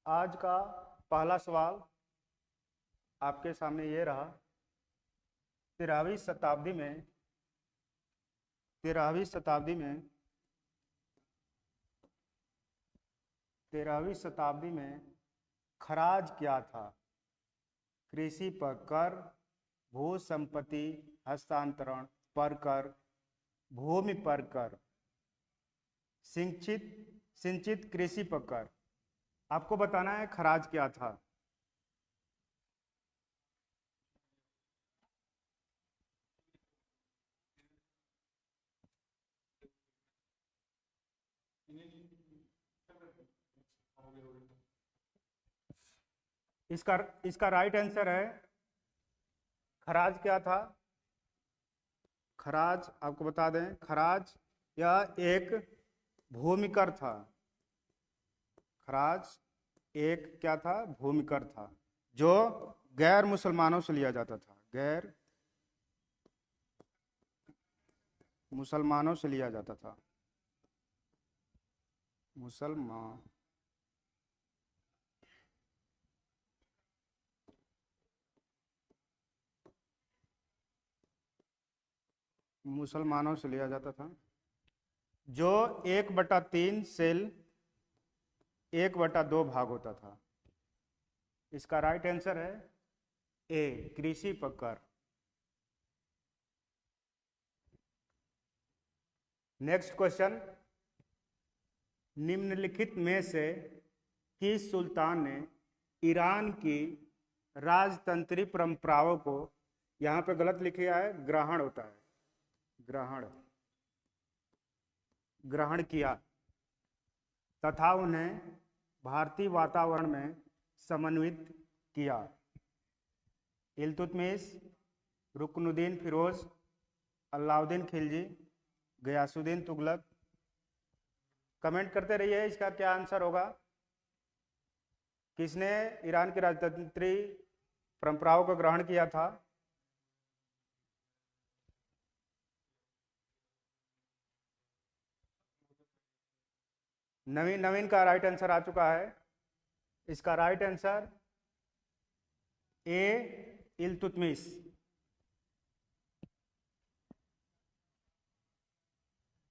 आज का पहला सवाल आपके सामने ये रहा। 13वीं शताब्दी में 13वीं शताब्दी में खराज क्या था? कृषि पर कर, भू संपत्ति हस्तांतरण पर कर, भूमि पर कर, सिंचित कृषि पर कर। आपको बताना है खराज क्या था। इसका राइट आंसर है, खराज क्या था? खराज आपको बता दें, खराज यह एक भूमि कर था। खराज एक क्या था? भूमि कर था, जो गैर मुसलमानों से लिया जाता था। गैर मुसलमानों से लिया जाता था। मुसलमानों से लिया जाता था, जो 1/3 सेल 1/2 भाग होता था। इसका राइट आंसर है ए, कृषि पर कर। नेक्स्ट क्वेश्चन, निम्नलिखित में से किस सुल्तान ने ईरान की राजतंत्री परंपराओं को, यहां पे गलत लिखा है, ग्रहण होता है, ग्रहण किया तथा उन्हें भारतीय वातावरण में समन्वित किया? इल्तुतमिश, रुकनुद्दीन फिरोज, अलाउद्दीन खिलजी, गयासुद्दीन तुगलक। कमेंट करते रहिए इसका क्या आंसर होगा। किसने ईरान की राजतंत्री परंपराओं को ग्रहण किया था? नवीन का राइट आंसर आ चुका है। इसका right answer A, Iltutmish.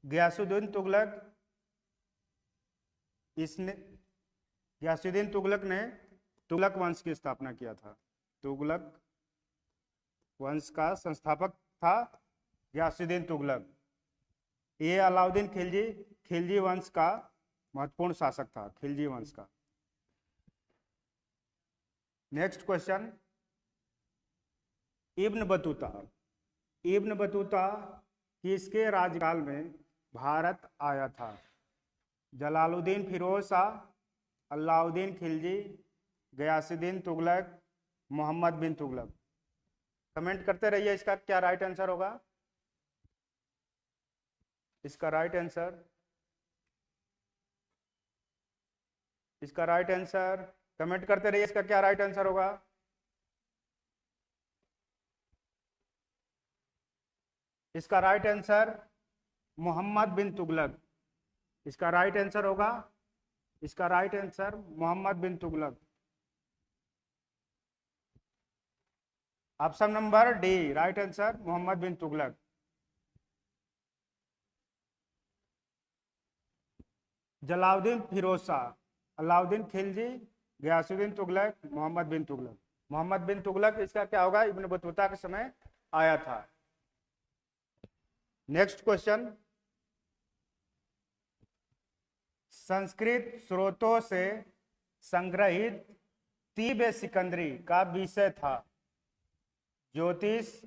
Ghiyasuddin Tughlaq, Ghiyasuddin Tughlaq ने तुगलक वंश की स्थापना किया था। तुगलक वंश का संस्थापक था गयासुद्दीन तुगलक। ये अलाउद्दीन खिलजी वंश का महत्वपूर्ण शासक था, खिलजी वंश का। नेक्स्ट क्वेश्चन, इब्न बतूता किसके राज्यकाल में भारत आया था? जलालुद्दीन फिरोज शाह, अलाउद्दीन खिलजी, गयासुद्दीन तुगलक, मोहम्मद बिन तुगलक। कमेंट करते रहिए इसका क्या राइट आंसर होगा। इसका राइट आंसर कमेंट करते रहिए, इसका क्या राइट आंसर होगा। इसका राइट आंसर मोहम्मद बिन तुगलक। इसका राइट आंसर होगा, इसका right answer Mohammad bin Tughlaq. Option number D, right answer Mohammad bin Tughlaq. Jalaluddin Firoz Shah, Alauddin Khilji, Ghiyasuddin Tughlaq, Mohammad bin Tughlaq. Mohammad bin Tughlaq इसका क्या होगा, इब्न बतूता के समय आया था। नेक्स्ट क्वेश्चन, संस्कृत स्रोतों से संग्रहित तीब सिकंदरी का विषय था? ज्योतिष,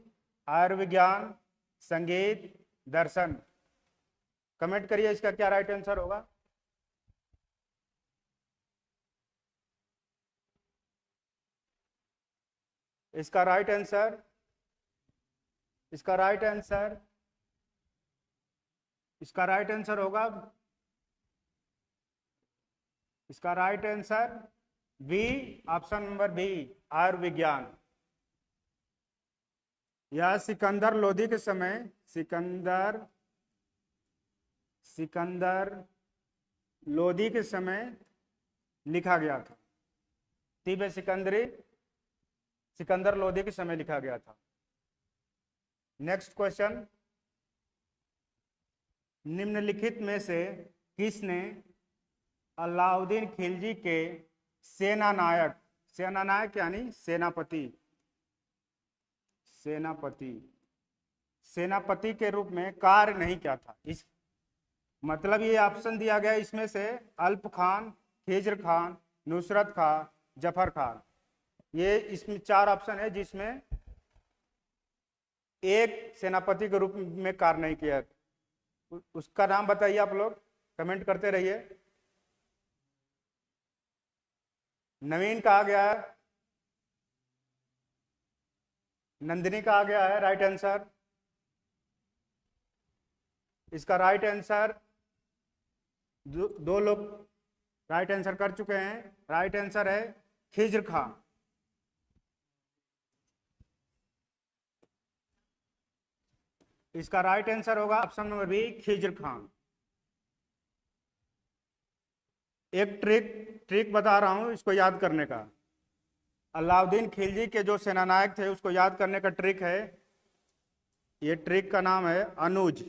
आयुर्विज्ञान, संगीत, दर्शन। कमेंट करिए इसका क्या राइट आंसर होगा। इसका राइट आंसर होगा, इसका right answer B, option number B, आयुर्विज्ञान। यह सिकंदर लोदी के समय सिकंदर लोदी के समय लिखा गया था। तिब सिकंदरी सिकंदर लोधी के समय लिखा गया था। नेक्स्ट क्वेश्चन, निम्नलिखित में से किसने अलाउद्दीन खिलजी के सेनानायक, सेनानायक यानी सेनापति, सेनापति सेनापति के रूप में कार्य नहीं किया था? इस मतलब ये ऑप्शन दिया गया इसमें से अल्प खान, खिज्र खान, नुसरत खान, जफर खान, ये इसमें 4 ऑप्शन है जिसमें एक सेनापति के रूप में कार्य नहीं किया। उसका नाम बताइए, आप लोग कमेंट करते रहिए। नवीन कहा गया है, नंदिनी कहा गया है राइट आंसर। इसका राइट आंसर दो लोग राइट आंसर कर चुके हैं। राइट आंसर है खिज्र खां। इसका राइट आंसर होगा ऑप्शन नंबर बी, खिज्र खां। एक ट्रिक बता रहा हूं इसको याद करने का। अलाउद्दीन खिलजी के जो सेनानायक थे उसको याद करने का ट्रिक है, ये ट्रिक का नाम है अनुज।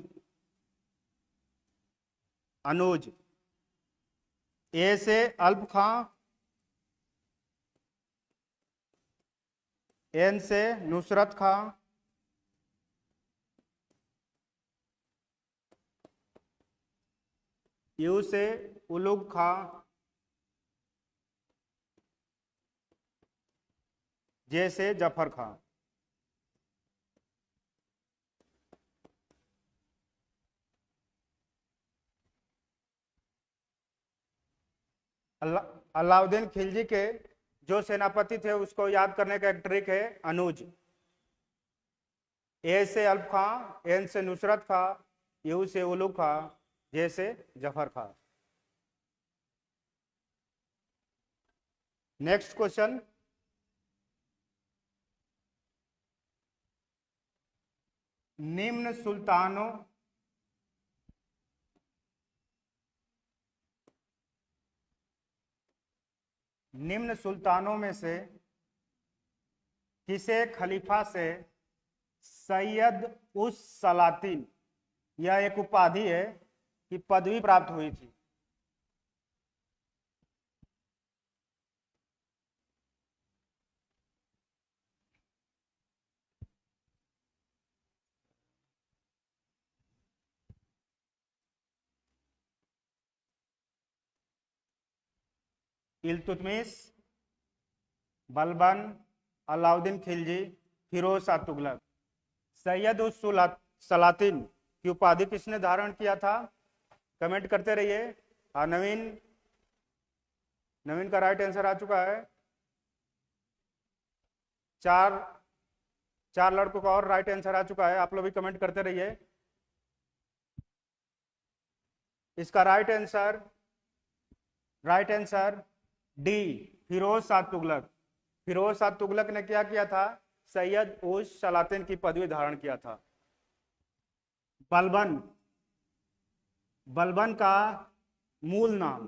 अनुज, ए से अल्प खां, एन से नुसरत खां, यू से उलुग खां, जे से जफर खां। अलाउद्दीन खिलजी के जो सेनापति थे उसको याद करने का एक ट्रिक है अनुज। ए से अल्प खां, एन से नुसरत खां, यू से उलुग खां, जे से जफर खां। नेक्स्ट क्वेश्चन, निम्न सुल्तानों में से किसे खलीफा से सैयद उस सलातीन, यह एक उपाधि है कि पदवी प्राप्त हुई थी? इल्तुतमिश, बलबन, अलाउद्दीन खिलजी, फिरोज शाह तुगलक। सैयद उस सलातीन की उपाधि किसने धारण किया था? कमेंट करते रहिए। नवीन का राइट आंसर आ चुका है। चार लड़कों का और राइट आंसर आ चुका है, आप लोग भी कमेंट करते रहिए। इसका right answer D, Firoz Shah Tughlaq. Firoz Shah Tughlaq ने क्या किया था? सैयद उस सलातीन की पदवी धारण किया था। बलबन का मूल नाम,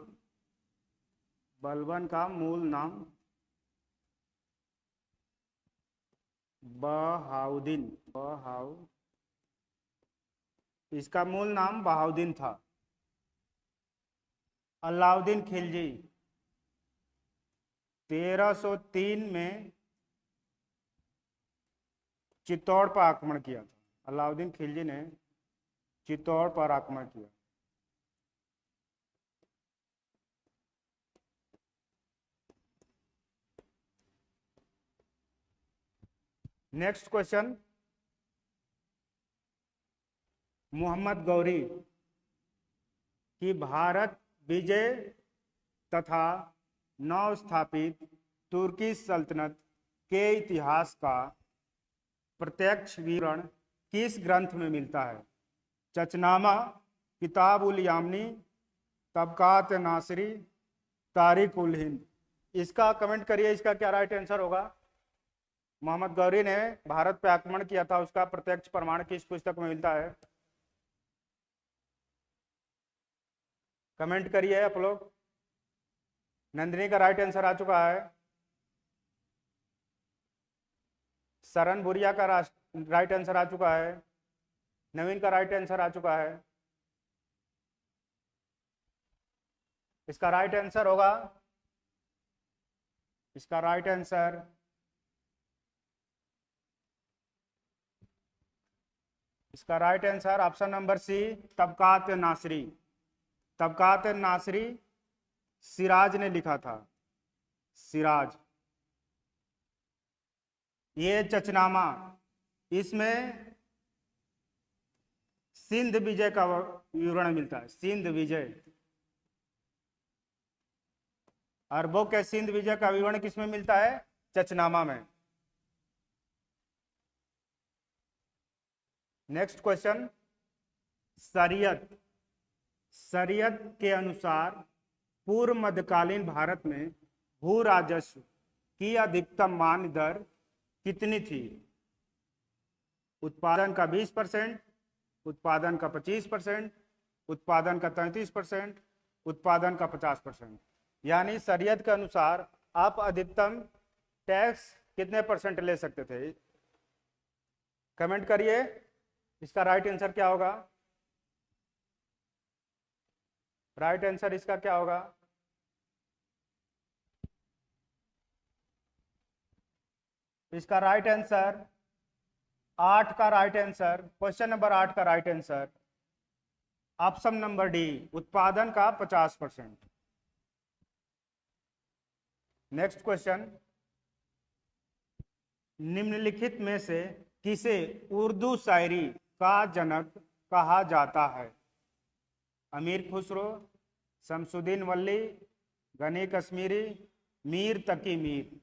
बलबन का मूल नाम बहाउद्दीन, इसका मूल नाम बहाउद्दीन था। अलाउद्दीन खिलजी 1303 में चित्तौड़ पर आक्रमण किया था। अलाउद्दीन खिलजी ने चित्तौड़ पर आक्रमण किया। नेक्स्ट क्वेश्चन, मोहम्मद गौरी की भारत विजय तथा नव स्थापित तुर्की सल्तनत के इतिहास का प्रत्यक्ष विवरण किस ग्रंथ में मिलता है? चचनामा, किताब उल यामनी, तबकात नासरी, तारीख उल हिंद। इसका कमेंट करिए, इसका क्या राइट आंसर होगा? मोहम्मद गौरी ने भारत पे आक्रमण किया था, उसका प्रत्यक्ष प्रमाण किस पुस्तक में मिलता है? कमेंट करिए आप लोग। नंदिनी का राइट आंसर आ चुका है। शरण भूरिया का राइट आंसर आ चुका है। नवीन का राइट आंसर आ चुका है। इसका राइट आंसर होगा, इसका राइट आंसर इसका right answer option number C, Tabaqat Nasiri. Tabaqat नासरी सिराज ने लिखा था, सिराज। ये चचनामा, इसमें सिंध विजय का विवरण मिलता है, सिंध विजय। अरबों के सिंध विजय का विवरण किसमें मिलता है? चचनामा में। नेक्स्ट क्वेश्चन, शरीयत। शरीयत के अनुसार पूर्व मध्यकालीन भारत में भू राजस्व की अधिकतम मान्य दर कितनी थी? उत्पादन का 20%, उत्पादन का 25%, उत्पादन का 33%, उत्पादन का 50%। यानी शरीयत के अनुसार आप अधिकतम टैक्स कितने परसेंट ले सकते थे? कमेंट करिए, इसका राइट आंसर क्या होगा? राइट आंसर इसका क्या होगा? इसका राइट आंसर 8 का राइट आंसर, क्वेश्चन नंबर 8 का right answer option number D, उत्पादन का 50%। नेक्स्ट क्वेश्चन, निम्नलिखित में से किसे उर्दू शायरी का जनक कहा जाता है? अमीर खुसरो, शमसुद्दीन वली, गनी कश्मीरी, मीर तकी मीर।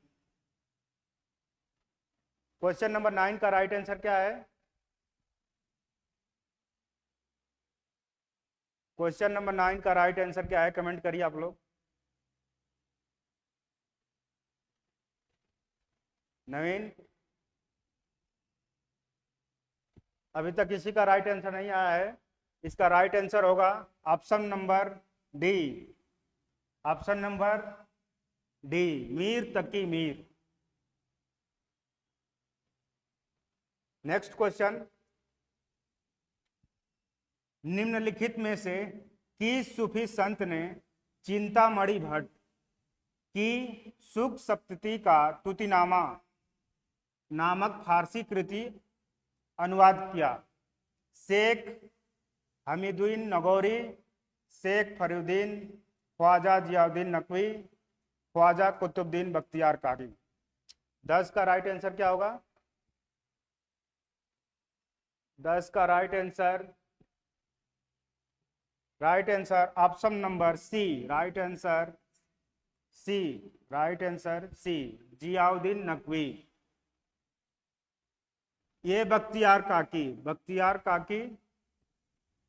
क्वेश्चन नंबर 9 का राइट आंसर क्या है? क्वेश्चन नंबर 9 का राइट आंसर क्या है? कमेंट करिए आप लोग। नवीन, अभी तक किसी का राइट आंसर नहीं आया है। इसका राइट आंसर होगा option number D, option number D, Mir Taqi Mir. Next question, निम्नलिखित में से किस सूफी संत ने चिंतामणि भट्ट की सुख सप्तती का तुतिनामा नामक फारसी कृति अनुवाद किया? शेख हमीदुद्दीन नगौरी, शेख फरीउद्दीन, ख्वाजा जियाउद्दीन नकवी, ख्वाजा कुतुबुद्दीन बख्तियार काकी। 10 का राइट आंसर क्या होगा? 10 का right answer option number C, right answer C, right answer C, Ziauddin Naqvi. ये बख्तियार काकी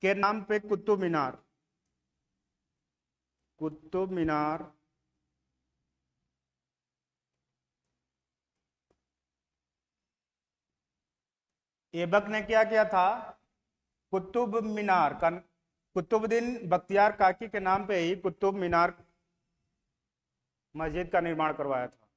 के नाम पे कुतुब मीनार ऐबक ने क्या किया था? कुतुब मीनार का, कुतुबुद्दीन बख्तियार काकी के नाम पे ही कुतुब मीनार मस्जिद का निर्माण करवाया था।